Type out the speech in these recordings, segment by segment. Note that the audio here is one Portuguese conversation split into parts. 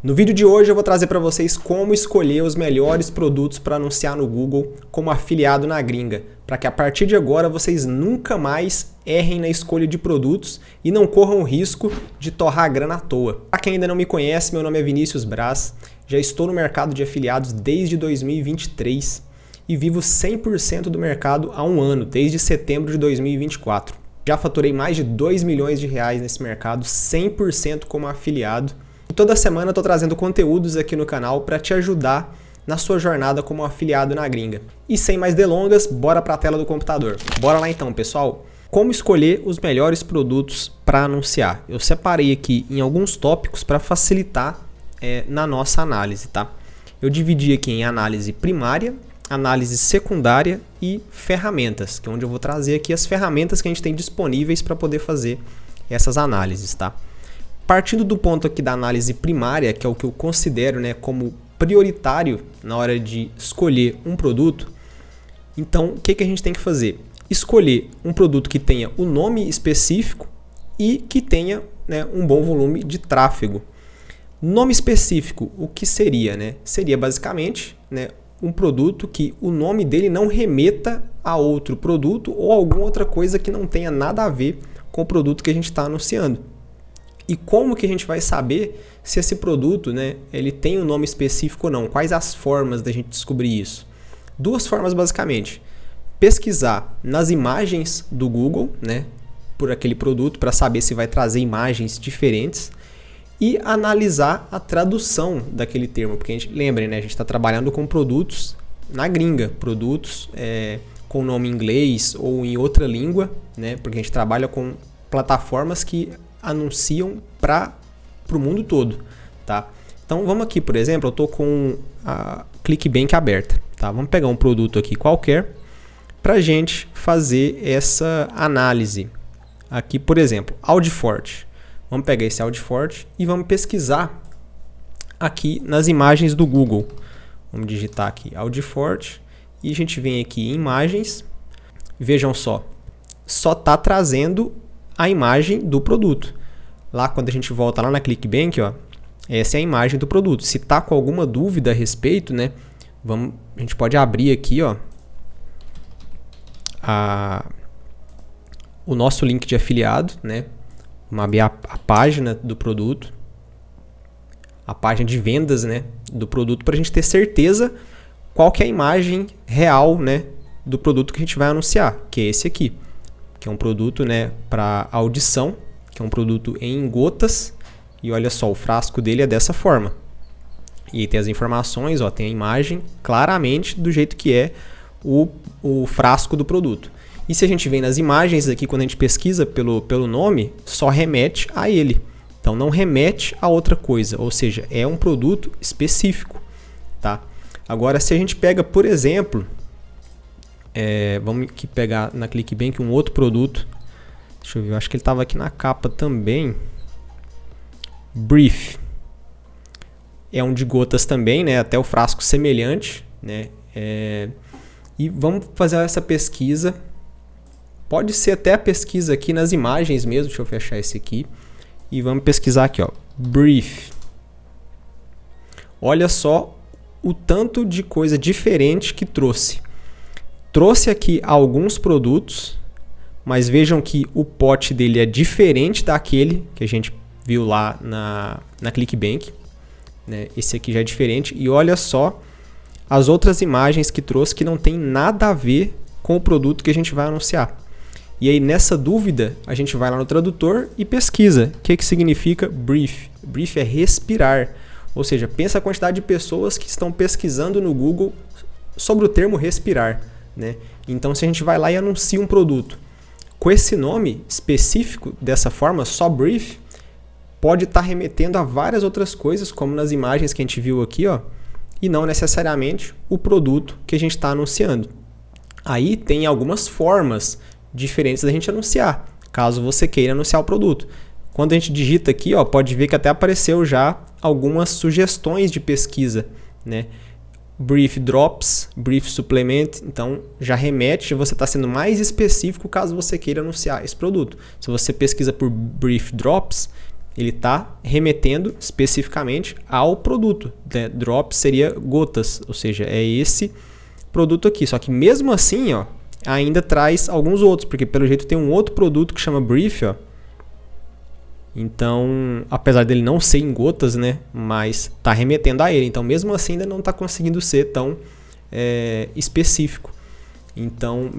No vídeo de hoje eu vou trazer para vocês como escolher os melhores produtos para anunciar no Google como afiliado na gringa, para que a partir de agora vocês nunca mais errem na escolha de produtos e não corram o risco de torrar a grana à toa. Para quem ainda não me conhece, meu nome é Vinícius Braz, já estou no mercado de afiliados desde 2023 e vivo 100% do mercado há um ano, desde setembro de 2024. Já faturei mais de 2 milhões de reais nesse mercado, 100% como afiliado. E toda semana eu estou trazendo conteúdos aqui no canal para te ajudar na sua jornada como afiliado na gringa. E sem mais delongas, bora para a tela do computador. Bora lá então, pessoal. Como escolher os melhores produtos para anunciar? Eu separei aqui em alguns tópicos para facilitar na nossa análise, tá? Eu dividi aqui em análise primária, análise secundária e ferramentas, que é onde eu vou trazer aqui as ferramentas que a gente tem disponíveis para poder fazer essas análises, tá? Partindo do ponto aqui da análise primária, que é o que eu considero, como prioritário na hora de escolher um produto, então o que a gente tem que fazer? Escolher um produto que tenha o nome específico e que tenha um bom volume de tráfego. Nome específico, o que seria? Seria basicamente um produto que o nome dele não remeta a outro produto ou alguma outra coisa que não tenha nada a ver com o produto que a gente está anunciando. E como que a gente vai saber se esse produto ele tem um nome específico ou não? Quais as formas da gente descobrir isso? Duas formas basicamente. Pesquisar nas imagens do Google por aquele produto para saber se vai trazer imagens diferentes e analisar a tradução daquele termo. Porque a gente lembra, a gente está trabalhando com produtos na gringa, produtos com nome em inglês ou em outra língua, porque a gente trabalha com plataformas que anunciam para o mundo todo, tá? Então vamos aqui, por exemplo, eu estou com a ClickBank aberta, tá? Vamos pegar um produto aqui qualquer para a gente fazer essa análise. Aqui, por exemplo, Audifort. Vamos pegar esse Audifort e vamos pesquisar aqui nas imagens do Google. Vamos digitar aqui Audifort e a gente vem aqui em imagens. Vejam só está trazendo a imagem do produto. Lá quando a gente volta lá na ClickBank, essa é a imagem do produto. Se está com alguma dúvida a respeito, a gente pode abrir aqui, o nosso link de afiliado, Vamos abrir a página do produto, a página de vendas, do produto, para a gente ter certeza qual que é a imagem real, do produto que a gente vai anunciar, que é esse aqui, que é um produto, para audição, que é um produto em gotas, e olha só, o frasco dele é dessa forma. E aí tem as informações, tem a imagem claramente do jeito que é o frasco do produto. E se a gente vem nas imagens aqui, quando a gente pesquisa pelo nome, só remete a ele. Então não remete a outra coisa, ou seja, é um produto específico, tá? Agora, se a gente pega, por exemplo, vamos aqui pegar na ClickBank um outro produto. Deixa eu ver, eu acho que ele estava aqui na capa também. Brief. É um de gotas também, até o frasco semelhante, E vamos fazer essa pesquisa. Pode ser até a pesquisa aqui nas imagens mesmo. Deixa eu fechar esse aqui. E vamos pesquisar aqui, Brief. Olha só o tanto de coisa diferente que trouxe. Trouxe aqui alguns produtos, mas vejam que o pote dele é diferente daquele que a gente viu lá na ClickBank. Esse aqui já é diferente. E olha só as outras imagens que trouxe que não tem nada a ver com o produto que a gente vai anunciar. E aí, nessa dúvida, a gente vai lá no tradutor e pesquisa. O que significa brief? Brief é respirar. Ou seja, pensa a quantidade de pessoas que estão pesquisando no Google sobre o termo respirar. Então, se a gente vai lá e anuncia um produto com esse nome específico, dessa forma, só brief, pode estar remetendo a várias outras coisas, como nas imagens que a gente viu aqui, e não necessariamente o produto que a gente está anunciando. Aí tem algumas formas diferentes da gente anunciar, caso você queira anunciar o produto. Quando a gente digita aqui, pode ver que até apareceu já algumas sugestões de pesquisa, Brief Drops, Brief Supplement, então já remete, você está sendo mais específico caso você queira anunciar esse produto. Se você pesquisa por Brief Drops, ele está remetendo especificamente ao produto, né? Drop seria gotas, ou seja, é esse produto aqui. Só que mesmo assim, ó, ainda traz alguns outros, porque pelo jeito tem um outro produto que chama Brief, ó. Então, apesar dele não ser em gotas, né, mas está remetendo a ele. Então, mesmo assim, ainda não está conseguindo ser tão específico. Então,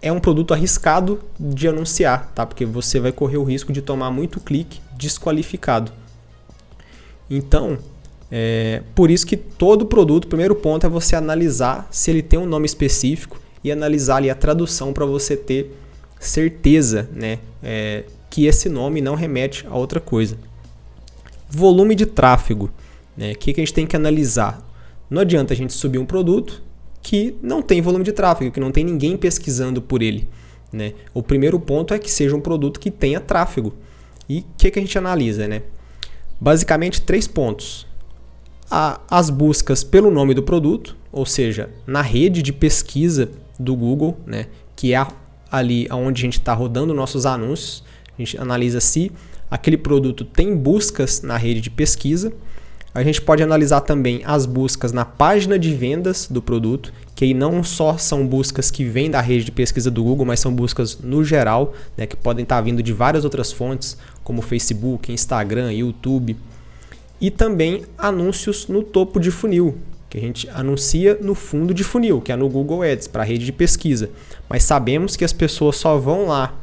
é um produto arriscado de anunciar, tá? Porque você vai correr o risco de tomar muito clique desqualificado. Então, por isso que todo produto, o primeiro ponto é você analisar se ele tem um nome específico e analisar ali a tradução para você ter certeza, né, que esse nome não remete a outra coisa. Volume de tráfego, né? O que a gente tem que analisar? Não adianta a gente subir um produto que não tem volume de tráfego, que não tem ninguém pesquisando por ele, né? O primeiro ponto é que seja um produto que tenha tráfego. E o que a gente analisa, né? Basicamente 3 pontos. As buscas pelo nome do produto, ou seja, na rede de pesquisa do Google, né? Que é ali onde a gente está rodando nossos anúncios. A gente analisa se aquele produto tem buscas na rede de pesquisa. A gente pode analisar também as buscas na página de vendas do produto, que aí não só são buscas que vêm da rede de pesquisa do Google, mas são buscas no geral, né, que podem estar vindo de várias outras fontes, como Facebook, Instagram, YouTube. E também anúncios no topo de funil, que a gente anuncia no fundo de funil, que é no Google Ads, para a rede de pesquisa. Mas sabemos que as pessoas só vão lá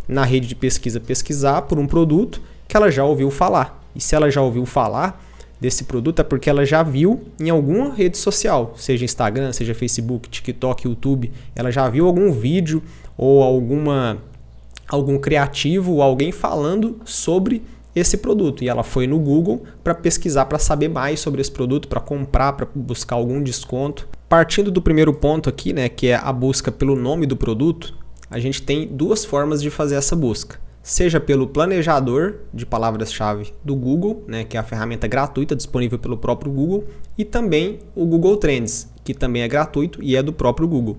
na rede de pesquisa pesquisar por um produto que ela já ouviu falar. E se ela já ouviu falar desse produto é porque ela já viu em alguma rede social, seja Instagram, seja Facebook, TikTok, YouTube, ela já viu algum vídeo ou algum criativo ou alguém falando sobre esse produto. E ela foi no Google para pesquisar, para saber mais sobre esse produto, para comprar, para buscar algum desconto. Partindo do primeiro ponto aqui, né, que é a busca pelo nome do produto, a gente tem 2 formas de fazer essa busca. Seja pelo planejador de palavras-chave do Google, né, que é a ferramenta gratuita disponível pelo próprio Google, e também o Google Trends, que também é gratuito e é do próprio Google.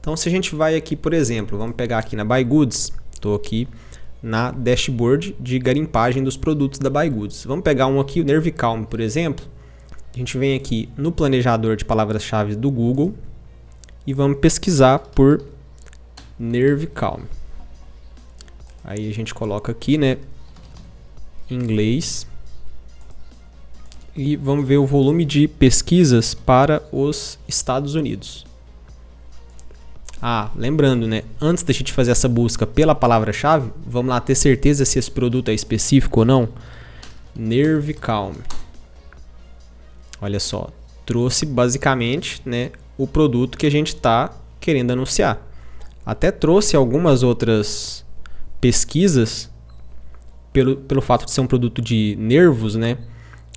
Então, se a gente vai aqui, por exemplo, vamos pegar aqui na BuyGoods, estou aqui na dashboard de garimpagem dos produtos da BuyGoods. Vamos pegar um aqui, o NerveCalm, por exemplo. A gente vem aqui no planejador de palavras-chave do Google e vamos pesquisar por NerveCalm. Aí a gente coloca aqui, né, em inglês, e vamos ver o volume de pesquisas para os Estados Unidos. Lembrando, né, antes da gente fazer essa busca pela palavra-chave, vamos lá ter certeza se esse produto é específico ou não. NerveCalm. Olha só, trouxe basicamente, né, o produto que a gente está querendo anunciar. Até trouxe algumas outras pesquisas pelo fato de ser um produto de nervos, né?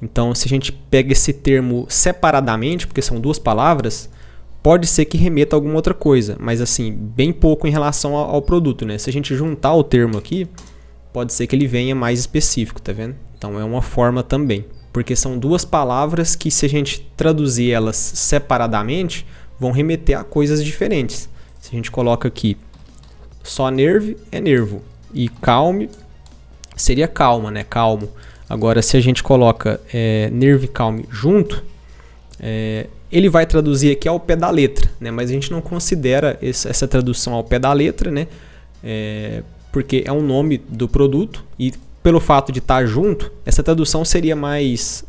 Então, se a gente pega esse termo separadamente, porque são 2 palavras, pode ser que remeta a alguma outra coisa, mas assim, bem pouco em relação ao produto, né? Se a gente juntar o termo aqui, pode ser que ele venha mais específico, tá vendo? Então, é uma forma também, porque são 2 palavras que, se a gente traduzir elas separadamente, vão remeter a coisas diferentes. Se a gente coloca aqui só nerve, é nervo. E calm seria calma, né? Calmo. Agora, se a gente coloca NerveCalm junto, ele vai traduzir aqui ao pé da letra, né? Mas a gente não considera essa tradução ao pé da letra, né? Porque é um nome do produto e pelo fato de estar junto, essa tradução seria mais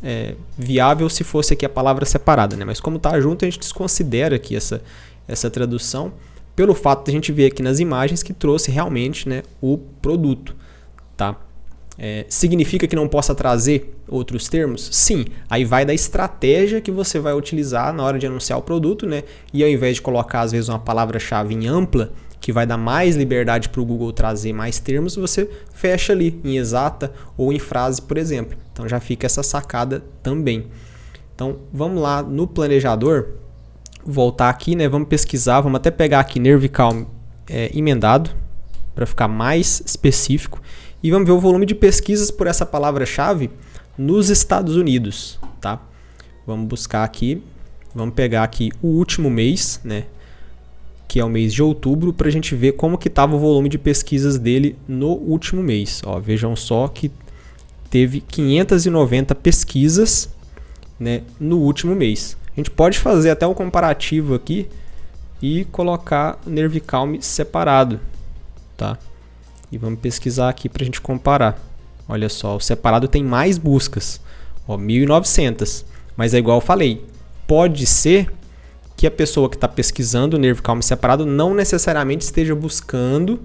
viável se fosse aqui a palavra separada, né? Mas como está junto, a gente desconsidera aqui essa tradução, pelo fato de a gente ver aqui nas imagens que trouxe realmente, né, o produto, tá? Significa que não possa trazer outros termos? Sim, aí vai da estratégia que você vai utilizar na hora de anunciar o produto, né? E ao invés de colocar às vezes uma palavra-chave em ampla, que vai dar mais liberdade para o Google trazer mais termos, você fecha ali em exata ou em frase, por exemplo. Então já fica essa sacada também. Então vamos lá no planejador, voltar aqui, né? Vamos pesquisar, vamos até pegar aqui NerveCalm emendado para ficar mais específico e vamos ver o volume de pesquisas por essa palavra-chave nos Estados Unidos, tá? Vamos buscar aqui, vamos pegar aqui o último mês, né? Que é o mês de outubro, para a gente ver como que estava o volume de pesquisas dele no último mês. Ó, vejam só que teve 590 pesquisas, né, no último mês. A gente pode fazer até um comparativo aqui e colocar Nervicalme separado, tá? E vamos pesquisar aqui para a gente comparar. Olha só, o separado tem mais buscas, ó, 1.900. Mas é igual eu falei, pode ser que a pessoa que está pesquisando o Nervicalme separado não necessariamente esteja buscando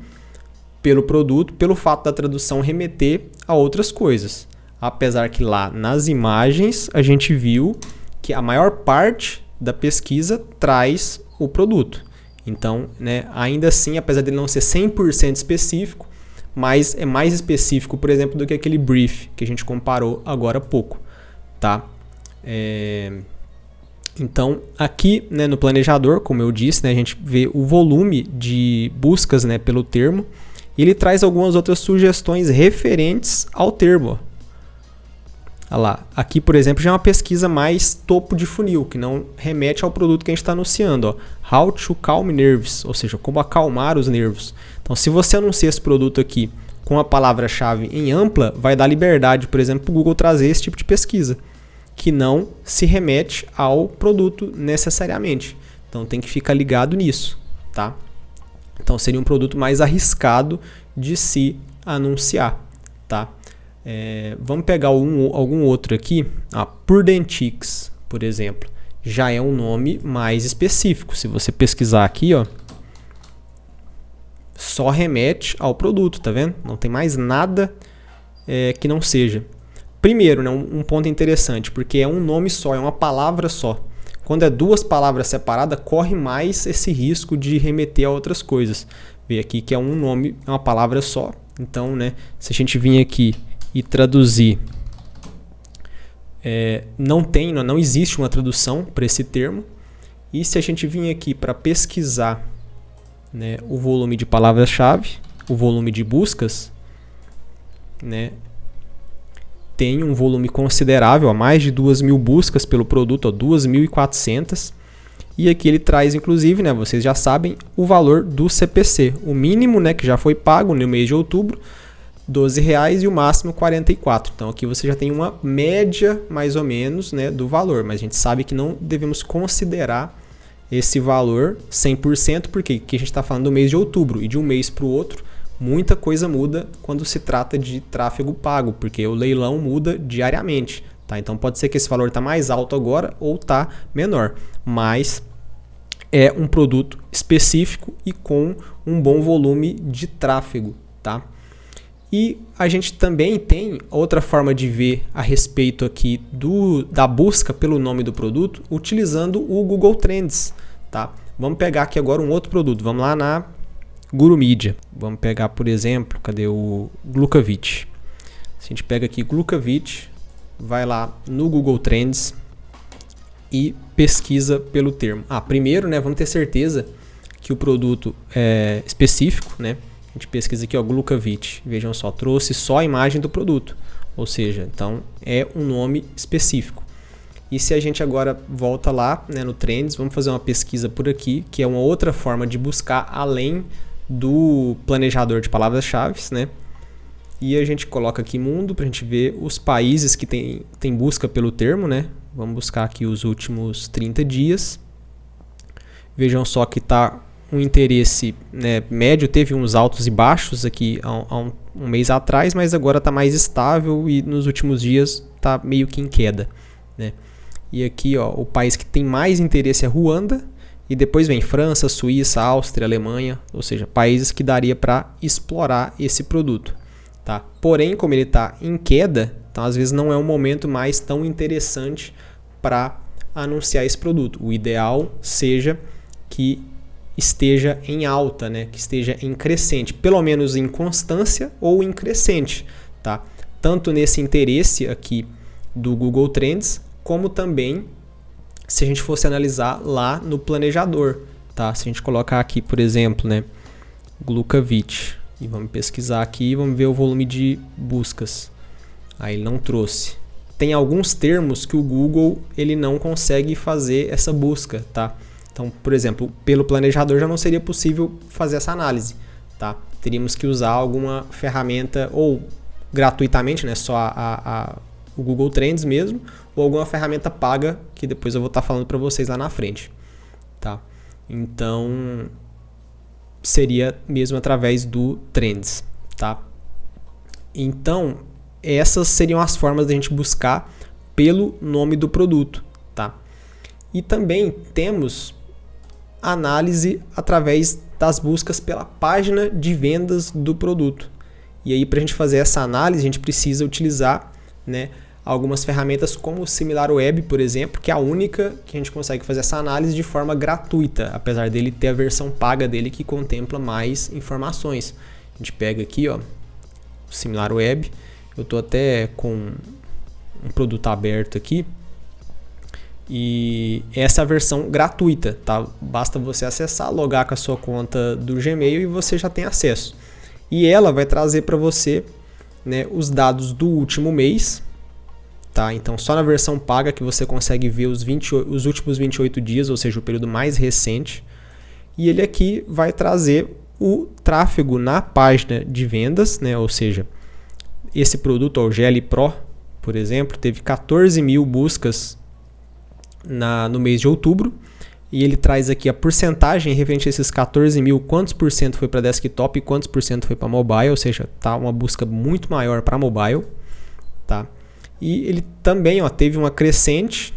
pelo produto, pelo fato da tradução remeter a outras coisas. Apesar que lá nas imagens a gente viu que a maior parte da pesquisa traz o produto. Então, né, ainda assim, apesar de não ser 100% específico, mas é mais específico, por exemplo, do que aquele brief que a gente comparou agora há pouco, tá? Então, aqui, né, no planejador, como eu disse, né, a gente vê o volume de buscas, né, pelo termo, e ele traz algumas outras sugestões referentes ao termo. Olha lá, aqui, por exemplo, já é uma pesquisa mais topo de funil, que não remete ao produto que a gente está anunciando. Ó. How to calm nerves, ou seja, como acalmar os nervos. Então, se você anuncia esse produto aqui com a palavra-chave em ampla, vai dar liberdade, por exemplo, para o Google trazer esse tipo de pesquisa, que não se remete ao produto necessariamente. Então, tem que ficar ligado nisso, tá? Então, seria um produto mais arriscado de se anunciar, tá? Vamos pegar algum outro aqui. Purdentix, por exemplo, já é um nome mais específico. Se você pesquisar aqui, ó, só remete ao produto, tá vendo? Não tem mais nada que não seja. Primeiro, né, um ponto interessante, porque é um nome só, é uma palavra só. Quando é duas palavras separadas, corre mais esse risco de remeter a outras coisas. Vê aqui que é um nome, é uma palavra só. Então, né, se a gente vir aqui e traduzir, não existe uma tradução para esse termo. E se a gente vir aqui para pesquisar, né, o volume de palavras-chave, o volume de buscas, né, tem um volume considerável, a mais de 2.000 buscas pelo produto, 2.400. E aqui ele traz, inclusive, né, vocês já sabem, o valor do CPC. O mínimo, né, que já foi pago no mês de outubro, R$12 e o máximo R$44. Então aqui você já tem uma média, mais ou menos, né, do valor. Mas a gente sabe que não devemos considerar esse valor 100%, porque aqui a gente está falando do mês de outubro. E de um mês para o outro, muita coisa muda quando se trata de tráfego pago, porque o leilão muda diariamente. Tá? Então pode ser que esse valor está mais alto agora ou está menor. Mas é um produto específico e com um bom volume de tráfego. Tá? E a gente também tem outra forma de ver a respeito aqui da busca pelo nome do produto, utilizando o Google Trends. Tá? Vamos pegar aqui agora um outro produto. Vamos lá na GuruMedia. Vamos pegar, por exemplo, cadê o Glucovit? Se a gente pega aqui Glucovit, vai lá no Google Trends e pesquisa pelo termo. Primeiro, né, vamos ter certeza que o produto é específico, né? A gente pesquisa aqui, ó, Glucovit. Vejam só, trouxe só a imagem do produto. Ou seja, então é um nome específico. E se a gente agora volta lá, né, no Trends, vamos fazer uma pesquisa por aqui, que é uma outra forma de buscar além do planejador de palavras-chave, né? E a gente coloca aqui mundo para a gente ver os países que tem busca pelo termo, né? Vamos buscar aqui os últimos 30 dias. Vejam só que está um interesse, né, médio, teve uns altos e baixos aqui há um mês atrás, mas agora está mais estável e nos últimos dias está meio que em queda, né? E aqui, ó, o país que tem mais interesse é Ruanda, e depois vem França, Suíça, Áustria, Alemanha, ou seja, países que daria para explorar esse produto. Tá? Porém, como ele está em queda, então às vezes não é um momento mais tão interessante para anunciar esse produto. O ideal seja que esteja em alta, né? Que esteja em crescente, pelo menos em constância ou em crescente. Tá? Tanto nesse interesse aqui do Google Trends, como também se a gente fosse analisar lá no planejador, tá? Se a gente colocar aqui, por exemplo, né, Glucovit, e vamos pesquisar aqui e vamos ver o volume de buscas. Aí ele não trouxe. Tem alguns termos que o Google ele não consegue fazer essa busca, tá? Então, por exemplo, pelo planejador já não seria possível fazer essa análise, tá? Teríamos que usar alguma ferramenta ou gratuitamente, né, só o Google Trends mesmo, ou alguma ferramenta paga, que depois eu vou estar falando para vocês lá na frente. Tá? Então, seria mesmo através do Trends. Tá? Então, essas seriam as formas da gente buscar pelo nome do produto. Tá? E também temos análise através das buscas pela página de vendas do produto. E aí, para a gente fazer essa análise, a gente precisa utilizar, né, algumas ferramentas como o SimilarWeb, por exemplo, que é a única que a gente consegue fazer essa análise de forma gratuita, apesar dele ter a versão paga dele que contempla mais informações. A gente pega aqui, ó, o SimilarWeb. Eu estou até com um produto aberto aqui. E essa é a versão gratuita, tá? Basta você acessar, logar com a sua conta do Gmail e você já tem acesso. E ela vai trazer para você, né, os dados do último mês, tá? Então só na versão paga que você consegue ver os últimos 28 dias, ou seja, o período mais recente. E ele aqui vai trazer o tráfego na página de vendas, né? Ou seja, esse produto, o GL Pro, por exemplo, teve 14 mil buscas no mês de outubro, e ele traz aqui a porcentagem referente a esses 14 mil, quantos por cento foi para desktop e quantos por cento foi para mobile, ou seja, tá uma busca muito maior para mobile, tá? E ele também, ó, teve uma crescente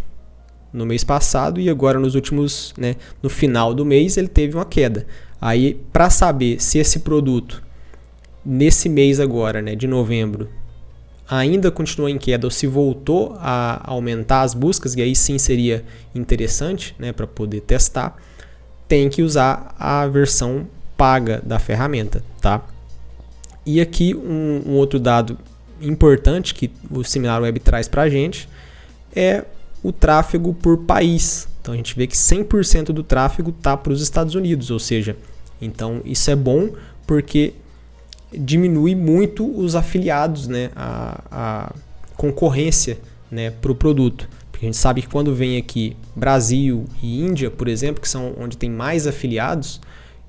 no mês passado e agora nos últimos, né, no final do mês ele teve uma queda. Aí, para saber se esse produto nesse mês agora, né, de novembro, ainda continua em queda ou se voltou a aumentar as buscas, e aí sim seria interessante, né, para poder testar, tem que usar a versão paga da ferramenta, tá? E aqui um outro dado importante que o SimilarWeb traz para a gente é o tráfego por país. Então a gente vê que 100% do tráfego está para os Estados Unidos, ou seja, então isso é bom porque diminui muito os afiliados, né, a concorrência, né, para o produto. Porque a gente sabe que quando vem aqui Brasil e Índia, por exemplo, que são onde tem mais afiliados,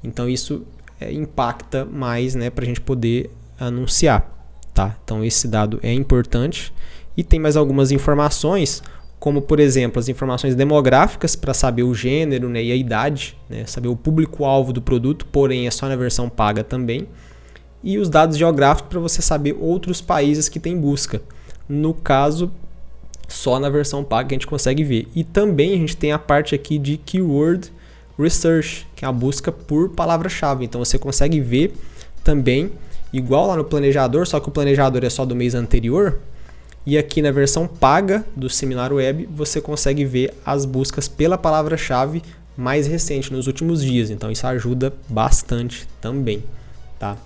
então isso impacta mais, né, para a gente poder anunciar. Tá? Então esse dado é importante. E tem mais algumas informações, como por exemplo as informações demográficas para saber o gênero, né, e a idade, né, saber o público-alvo do produto, porém é só na versão paga também. E os dados geográficos para você saber outros países que tem busca. No caso, só na versão paga que a gente consegue ver. E também a gente tem a parte aqui de Keyword Research, que é a busca por palavra-chave. Então você consegue ver também, igual lá no planejador, só que o planejador é só do mês anterior. E aqui na versão paga do SimilarWeb, você consegue ver as buscas pela palavra-chave mais recente, nos últimos dias. Então isso ajuda bastante também, tá?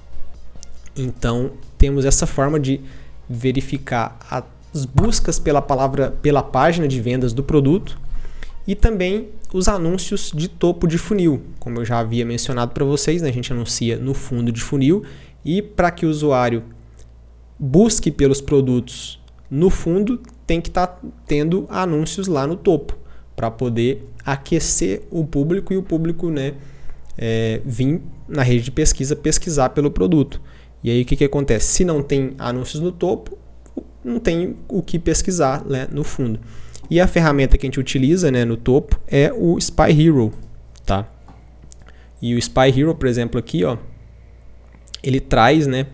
Então, temos essa forma de verificar as buscas pela página de vendas do produto e também os anúncios de topo de funil. Como eu já havia mencionado para vocês, né, a gente anuncia no fundo de funil e para que o usuário busque pelos produtos no fundo, tem que estar tendo anúncios lá no topo para poder aquecer o público e o público, né, vir na rede de pesquisa pesquisar pelo produto. E aí o que acontece? Se não tem anúncios no topo, não tem o que pesquisar, né, no fundo. E a ferramenta que a gente utiliza, né, no topo é o Spy Hero, tá? E o Spy Hero, por exemplo, aqui, ó, ele traz, né,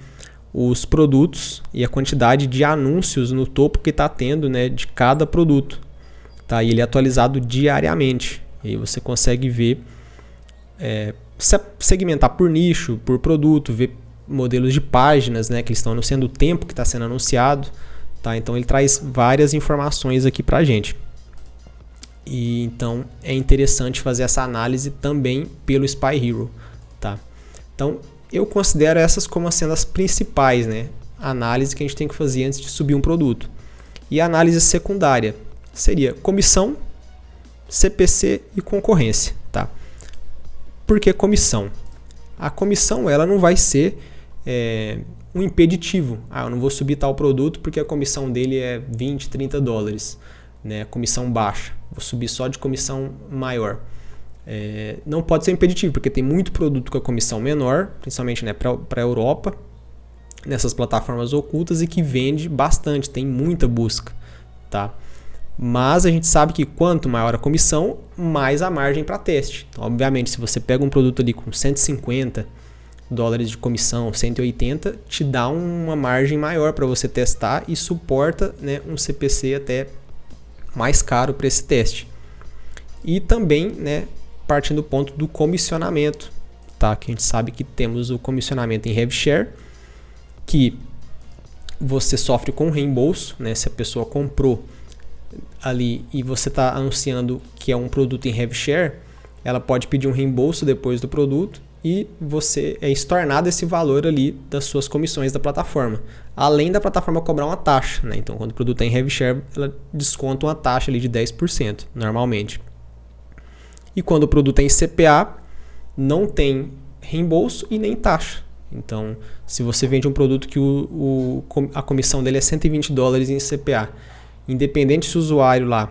os produtos e a quantidade de anúncios no topo que está tendo, né, de cada produto, tá? E ele é atualizado diariamente. E aí você consegue ver, segmentar por nicho, por produto, ver modelos de páginas, né, que eles estão anunciando, o tempo que está sendo anunciado, tá? Então ele traz várias informações aqui para a gente. E então é interessante fazer essa análise também pelo Spy Hero, tá? Então eu considero essas como sendo as principais, né, análises que a gente tem que fazer antes de subir um produto. E a análise secundária seria comissão, CPC e concorrência, tá? Por que comissão? A comissão ela não vai ser um impeditivo. Eu não vou subir tal produto porque a comissão dele é 20, 30 dólares, né? Comissão baixa. Vou subir só de comissão maior. Não pode ser impeditivo, porque tem muito produto com a comissão menor, principalmente, né, para a Europa. nessas plataformas ocultas e que vende bastante, tem muita busca, tá? Mas a gente sabe que quanto maior a comissão, mais a margem para teste. Então, obviamente, se você pega um produto ali com $150 de comissão, 180, te dá uma margem maior para você testar e suporta, né, um CPC até mais caro para esse teste. E também, né, partindo do ponto do comissionamento, tá? Que a gente sabe que temos o comissionamento em RevShare, que você sofre com reembolso, né? Se a pessoa comprou ali e você está anunciando que é um produto em RevShare, ela pode pedir um reembolso depois do produto e você é estornado esse valor ali das suas comissões da plataforma, além da plataforma cobrar uma taxa, né? Então, quando o produto é em RevShare, ela desconta uma taxa ali de 10% normalmente. E quando o produto é em CPA, não tem reembolso e nem taxa. Então, se você vende um produto que a comissão dele é $120 em CPA, independente se o usuário lá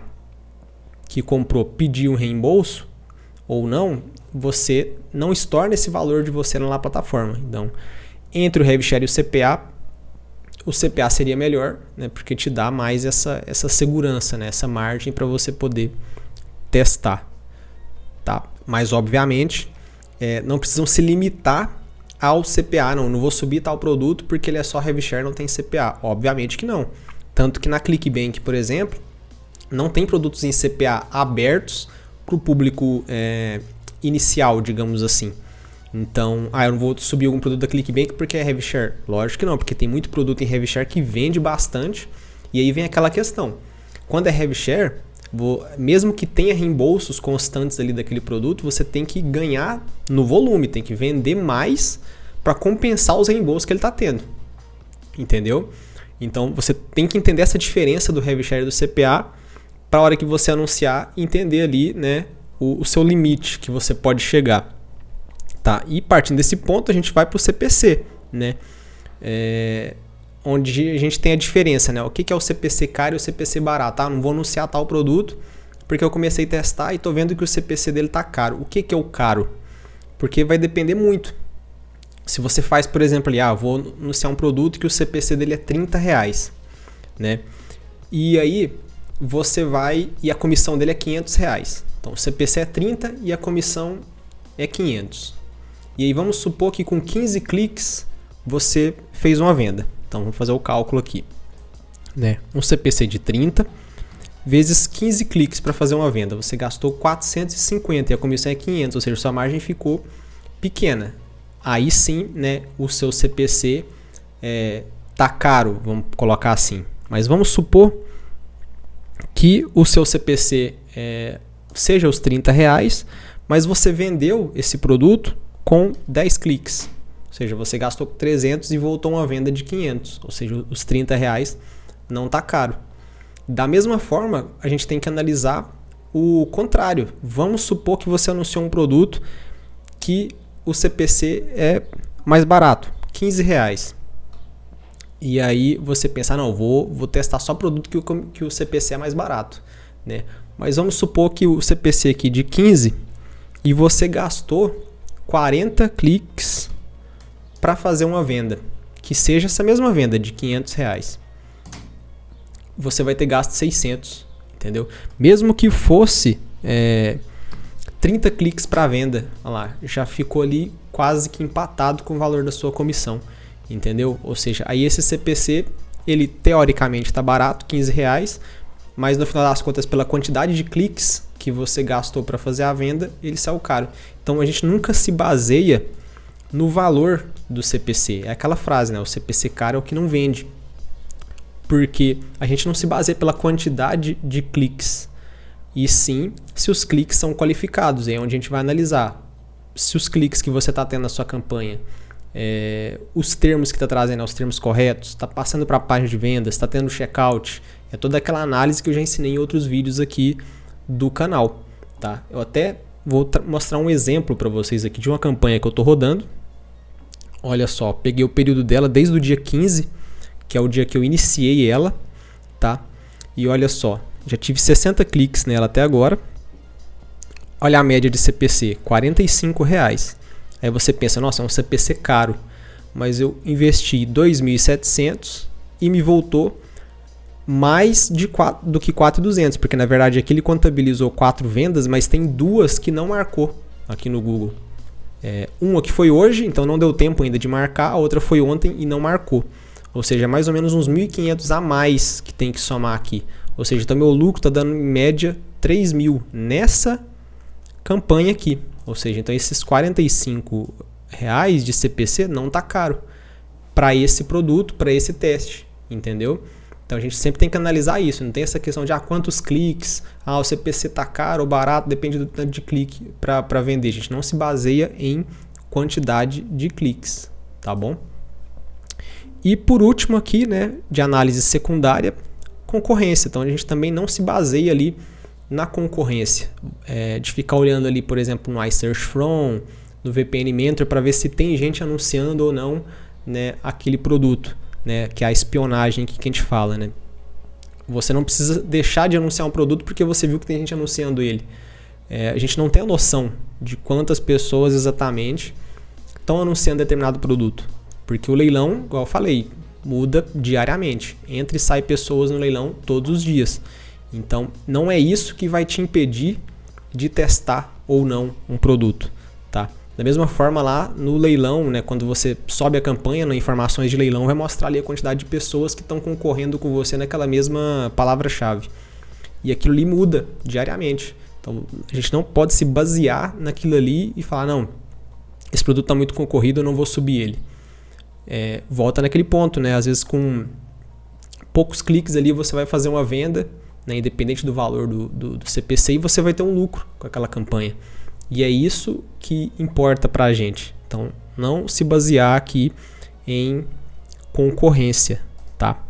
que comprou pediu um reembolso ou não, você não estorna esse valor de você lá na plataforma. Então, entre o RevShare e o CPA seria melhor, né, porque te dá mais essa segurança, né, essa margem para você poder testar. Tá? Mas, obviamente, não precisam se limitar ao CPA. Não vou subir tal produto porque ele é só RevShare, não tem CPA. Obviamente que não. Tanto que na ClickBank, por exemplo, não tem produtos em CPA abertos para o público inicial, digamos assim. Então, eu não vou subir algum produto da ClickBank porque é RevShare. Lógico que não, porque tem muito produto em RevShare que vende bastante. E aí vem aquela questão. Quando é RevShare, mesmo que tenha reembolsos constantes ali daquele produto, você tem que ganhar no volume, tem que vender mais para compensar os reembolsos que ele está tendo. Entendeu? Então, você tem que entender essa diferença do RevShare e do CPA para a hora que você anunciar, entender ali, né, o seu limite que você pode chegar. Tá? E partindo desse ponto, a gente vai para o CPC, né? Onde a gente tem a diferença, né? O que é o CPC caro e o CPC barato? Não vou anunciar tal produto porque eu comecei a testar e estou vendo que o CPC dele está caro. O que é o caro? Porque vai depender muito. Se você faz, por exemplo, ali, vou anunciar um produto que o CPC dele é R$30, né? E aí você vai e a comissão dele é R$500. Então o CPC é 30 e a comissão é 500. E aí vamos supor que com 15 cliques você fez uma venda. Então vamos fazer o cálculo aqui, né? Um CPC de 30 vezes 15 cliques para fazer uma venda. Você gastou 450 e a comissão é 500, ou seja, sua margem ficou pequena. Aí sim, né, o seu CPC tá caro, vamos colocar assim. Mas vamos supor que o seu CPC seja os R$30, mas você vendeu esse produto com 10 cliques. Ou seja, você gastou 300 e voltou uma venda de 500. Ou seja, os R$30 não tá caro. Da mesma forma, a gente tem que analisar o contrário. Vamos supor que você anunciou um produto que o CPC é mais barato, R$15. E aí você pensa, não, vou testar só produto que o CPC é mais barato, né? Mas vamos supor que o CPC aqui de 15 e você gastou 40 cliques para fazer uma venda, que seja essa mesma venda de R$500. Você vai ter gasto 600, entendeu? Mesmo que fosse 30 cliques para venda, olha lá, já ficou ali quase que empatado com o valor da sua comissão, entendeu? Ou seja, aí esse CPC, ele teoricamente está barato, R$15, mas no final das contas, pela quantidade de cliques que você gastou para fazer a venda, ele saiu caro. Então a gente nunca se baseia no valor do CPC. É aquela frase, né? O CPC caro é o que não vende. Porque a gente não se baseia pela quantidade de cliques, e sim se os cliques são qualificados. É onde a gente vai analisar se os cliques que você está tendo na sua campanha, os termos que está trazendo, os termos corretos, está passando para a página de vendas, está tendo checkout. É toda aquela análise que eu já ensinei em outros vídeos aqui do canal. Tá? Eu até vou mostrar um exemplo para vocês aqui de uma campanha que eu estou rodando. Olha só, peguei o período dela desde o dia 15, que é o dia que eu iniciei ela, tá? E olha só, já tive 60 cliques nela até agora. Olha a média de CPC, R$45. Aí você pensa, nossa, é um CPC caro. mas eu investi 2.700 e me voltou mais do que 4.200, porque na verdade aqui ele contabilizou 4 vendas, mas tem 2 que não marcou aqui no Google. Uma que foi hoje, então não deu tempo ainda de marcar, a outra foi ontem e não marcou. Ou seja, mais ou menos uns 1.500 a mais que tem que somar aqui. Ou seja, então meu lucro está dando em média 3.000 nessa campanha aqui. Ou seja, então esses R$45 de CPC não está caro para esse produto, para esse teste, entendeu? Então a gente sempre tem que analisar isso, não tem essa questão de quantos cliques, o CPC está caro ou barato, depende do tanto de clique para vender. A gente não se baseia em quantidade de cliques, tá bom? E por último aqui, né, de análise secundária, concorrência. Então a gente também não se baseia ali na concorrência, de ficar olhando ali, por exemplo, no iSearch From, no VPN Mentor, para ver se tem gente anunciando ou não, né, aquele produto. Né, que é a espionagem que a gente fala, né? Você não precisa deixar de anunciar um produto porque você viu que tem gente anunciando ele. A gente não tem a noção de quantas pessoas exatamente estão anunciando determinado produto. Porque o leilão, igual eu falei, muda diariamente. Entra e sai pessoas no leilão todos os dias. Então, não é isso que vai te impedir de testar ou não um produto, tá? Da mesma forma lá no leilão, né, quando você sobe a campanha, nas informações de leilão, vai mostrar ali a quantidade de pessoas que estão concorrendo com você naquela mesma palavra-chave. E aquilo ali muda diariamente. Então a gente não pode se basear naquilo ali e falar, não, esse produto está muito concorrido, eu não vou subir ele. Volta naquele ponto, né? Às vezes com poucos cliques ali você vai fazer uma venda, né, independente do valor do CPC, e você vai ter um lucro com aquela campanha. E é isso que importa para a gente. Então, não se basear aqui em concorrência, tá?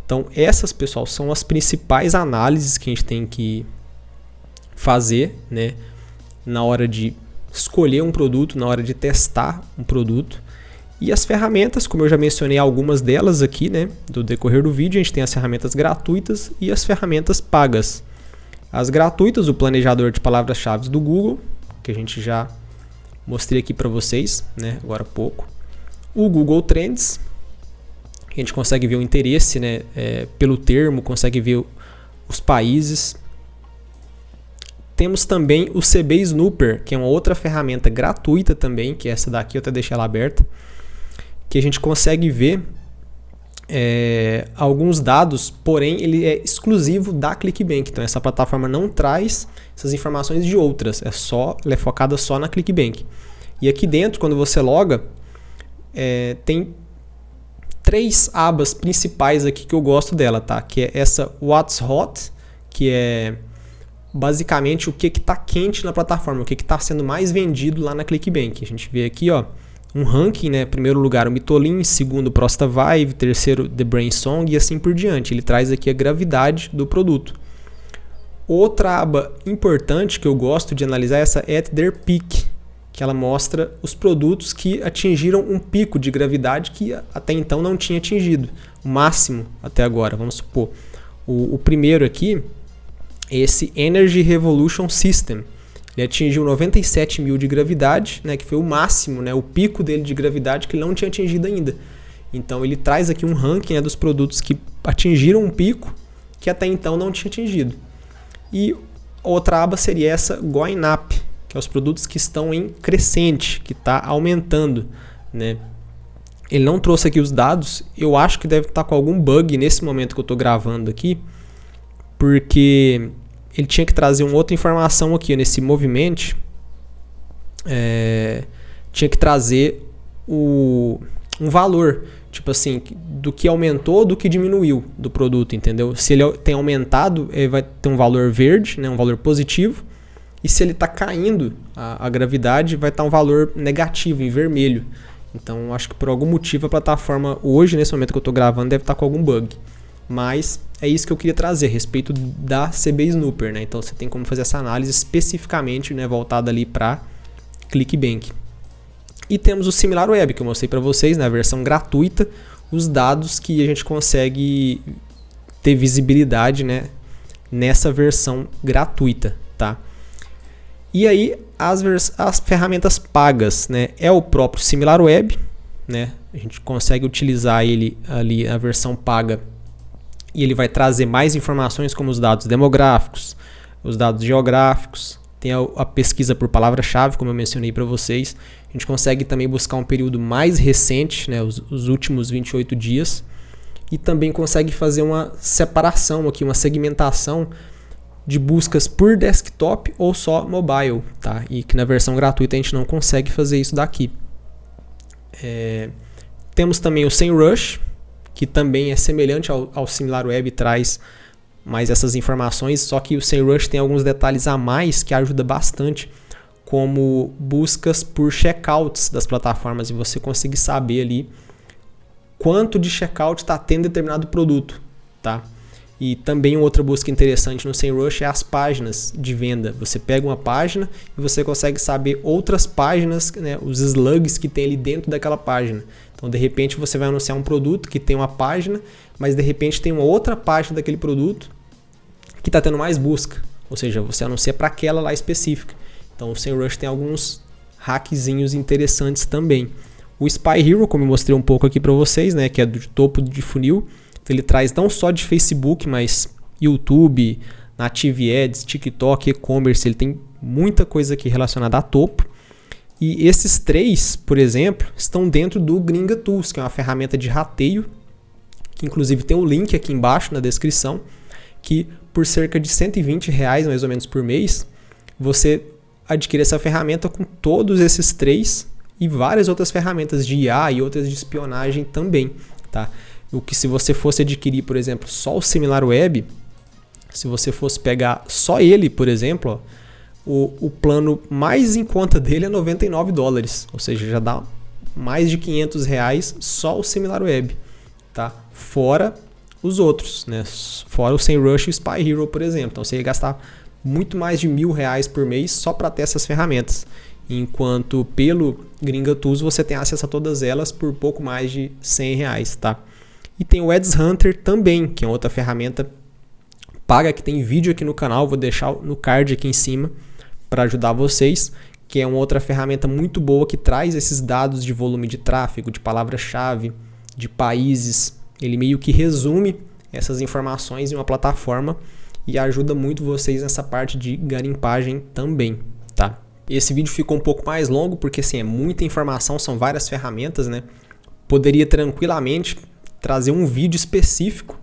Então, essas, pessoal, são as principais análises que a gente tem que fazer, né, na hora de escolher um produto, na hora de testar um produto. E as ferramentas, como eu já mencionei algumas delas aqui, né, do decorrer do vídeo, a gente tem as ferramentas gratuitas e as ferramentas pagas. As gratuitas, o planejador de palavras-chave do Google, que a gente já mostrei aqui para vocês, né, agora há pouco. O Google Trends, a gente consegue ver o interesse, né, pelo termo, consegue ver os países. Temos também o CB Snooper, que é uma outra ferramenta gratuita também, que essa daqui eu até deixei ela aberta, que a gente consegue ver alguns dados, porém ele é exclusivo da ClickBank. Então essa plataforma não traz essas informações de outras, ela é focada só na ClickBank. E aqui dentro, quando você loga, tem 3 abas principais aqui que eu gosto dela, tá? Que é essa What's Hot, que é basicamente o que está quente na plataforma, o que está sendo mais vendido lá na ClickBank. A gente vê aqui, ó, um ranking, né? Primeiro lugar o Mitolin, segundo o ProstaVive, terceiro The Brain Song e assim por diante. Ele traz aqui a gravidade do produto. Outra aba importante que eu gosto de analisar é essa At Their Peak, que ela mostra os produtos que atingiram um pico de gravidade que até então não tinha atingido, o máximo até agora. Vamos supor, o primeiro aqui, esse Energy Revolution System. Ele atingiu 97.000 de gravidade, né, que foi o máximo, né, o pico dele de gravidade que ele não tinha atingido ainda. Então ele traz aqui um ranking, né, dos produtos que atingiram um pico que até então não tinha atingido. E outra aba seria essa Going Up, que é os produtos que estão em crescente, que está aumentando, né. Ele não trouxe aqui os dados, eu acho que deve estar com algum bug nesse momento que eu estou gravando aqui, porque ele tinha que trazer uma outra informação aqui nesse movimento, tinha que trazer um valor, tipo assim, do que aumentou, do que diminuiu do produto, entendeu? Se ele tem aumentado, ele vai ter um valor verde, né, um valor positivo, e se ele está caindo, a gravidade vai estar um valor negativo, em vermelho. Então, acho que por algum motivo a plataforma hoje, nesse momento que eu estou gravando, deve estar com algum bug. Mas é isso que eu queria trazer a respeito da CB Snooper, né? Então você tem como fazer essa análise especificamente, né, voltada ali para ClickBank. E temos o SimilarWeb, que eu mostrei para vocês na versão gratuita, os dados que a gente consegue ter visibilidade, né, nessa versão gratuita, tá? E aí as ferramentas pagas, né, é o próprio SimilarWeb, né? A gente consegue utilizar ele ali a versão paga e ele vai trazer mais informações como os dados demográficos, os dados geográficos, tem a pesquisa por palavra-chave, como eu mencionei para vocês. A gente consegue também buscar um período mais recente, né, os últimos 28 dias, e também consegue fazer uma separação aqui, uma segmentação de buscas por desktop ou só mobile, tá? E que na versão gratuita a gente não consegue fazer isso daqui. Temos também o SEMrush, que também é semelhante ao SimilarWeb, traz mais essas informações, só que o SEMrush tem alguns detalhes a mais que ajuda bastante, como buscas por checkouts das plataformas e você conseguir saber ali quanto de checkout está tendo determinado produto, tá? E também outra busca interessante no SEMrush é as páginas de venda. Você pega uma página e você consegue saber outras páginas, né, os slugs que tem ali dentro daquela página. Então, de repente, você vai anunciar um produto que tem uma página, mas de repente tem uma outra página daquele produto que está tendo mais busca. Ou seja, você anuncia para aquela lá específica. Então, o SEMrush tem alguns hackzinhos interessantes também. O Spy Hero, como eu mostrei um pouco aqui para vocês, né, que é do topo de funil, ele traz não só de Facebook, mas YouTube, Native Ads, TikTok, e-commerce, ele tem muita coisa aqui relacionada a topo. E esses três, por exemplo, estão dentro do Gringa Tools, que é uma ferramenta de rateio, que inclusive tem um link aqui embaixo na descrição, que por cerca de R$120 mais ou menos por mês, você adquire essa ferramenta com todos esses três e várias outras ferramentas de IA e outras de espionagem também, tá? O que se você fosse adquirir, por exemplo, só o SimilarWeb, se você fosse pegar só ele, por exemplo, ó, o plano mais em conta dele é $99, ou seja, já dá mais de R$500 só o SimilarWeb, tá? Fora os outros, né? Fora o SEMrush e o Spy Hero, por exemplo. Então você ia gastar muito mais de R$1.000 por mês só para ter essas ferramentas. Enquanto pelo Gringa Tools você tem acesso a todas elas por pouco mais de R$100, tá? E tem o Ads Hunter também, que é outra ferramenta paga que tem vídeo aqui no canal, vou deixar no card aqui em cima para ajudar vocês, que é uma outra ferramenta muito boa que traz esses dados de volume de tráfego, de palavra-chave, de países. Ele meio que resume essas informações em uma plataforma e ajuda muito vocês nessa parte de garimpagem também, tá? Esse vídeo ficou um pouco mais longo porque assim, é muita informação, são várias ferramentas, né? Poderia tranquilamente trazer um vídeo específico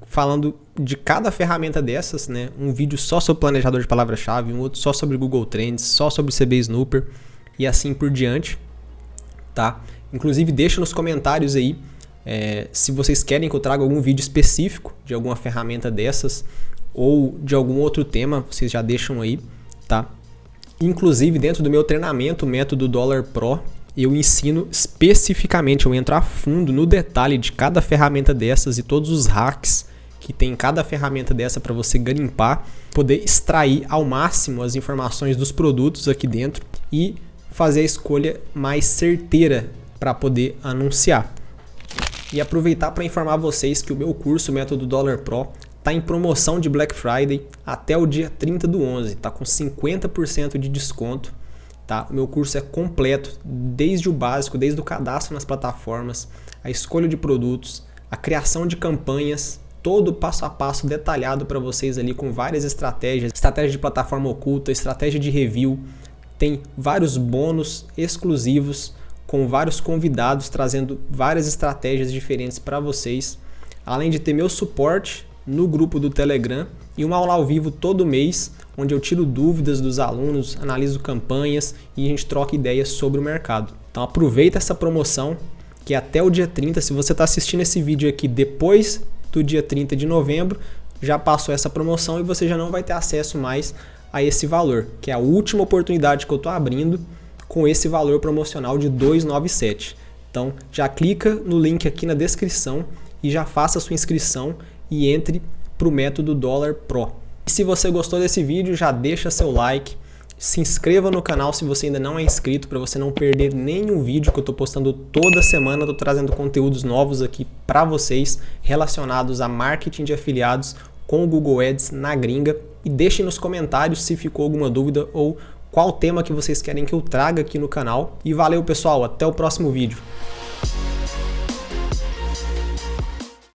falando de cada ferramenta dessas, né? Um vídeo só sobre planejador de palavra-chave, um outro só sobre Google Trends, só sobre CB Snooper e assim por diante, tá? Inclusive deixa nos comentários aí se vocês querem que eu traga algum vídeo específico de alguma ferramenta dessas ou de algum outro tema, vocês já deixam aí, tá? Inclusive dentro do meu treinamento, o método Dollar Pro, eu ensino especificamente, eu entro a fundo no detalhe de cada ferramenta dessas e todos os hacks que tem em cada ferramenta dessa para você garimpar, poder extrair ao máximo as informações dos produtos aqui dentro e fazer a escolha mais certeira para poder anunciar. E aproveitar para informar vocês que o meu curso, o Método Dollar Pro, está em promoção de Black Friday até o dia 30/11, está com 50% de desconto. Tá? O meu curso é completo, desde o básico, desde o cadastro nas plataformas, a escolha de produtos, a criação de campanhas, todo passo a passo detalhado para vocês ali com várias estratégias, estratégia de plataforma oculta, estratégia de review, tem vários bônus exclusivos com vários convidados trazendo várias estratégias diferentes para vocês, além de ter meu suporte no grupo do Telegram e uma aula ao vivo todo mês, onde eu tiro dúvidas dos alunos, analiso campanhas e a gente troca ideias sobre o mercado. Então aproveita essa promoção que é até o dia 30, se você está assistindo esse vídeo aqui depois do dia 30 de novembro, já passou essa promoção e você já não vai ter acesso mais a esse valor, que é a última oportunidade que eu estou abrindo com esse valor promocional de R$ 297. Então já clica no link aqui na descrição e já faça a sua inscrição e entre para o método Dollar Pro. E se você gostou desse vídeo, já deixa seu like, se inscreva no canal se você ainda não é inscrito para você não perder nenhum vídeo que eu estou postando toda semana. Estou trazendo conteúdos novos aqui para vocês relacionados a marketing de afiliados com o Google Ads na gringa. E deixe nos comentários se ficou alguma dúvida ou qual tema que vocês querem que eu traga aqui no canal. E valeu, pessoal, até o próximo vídeo.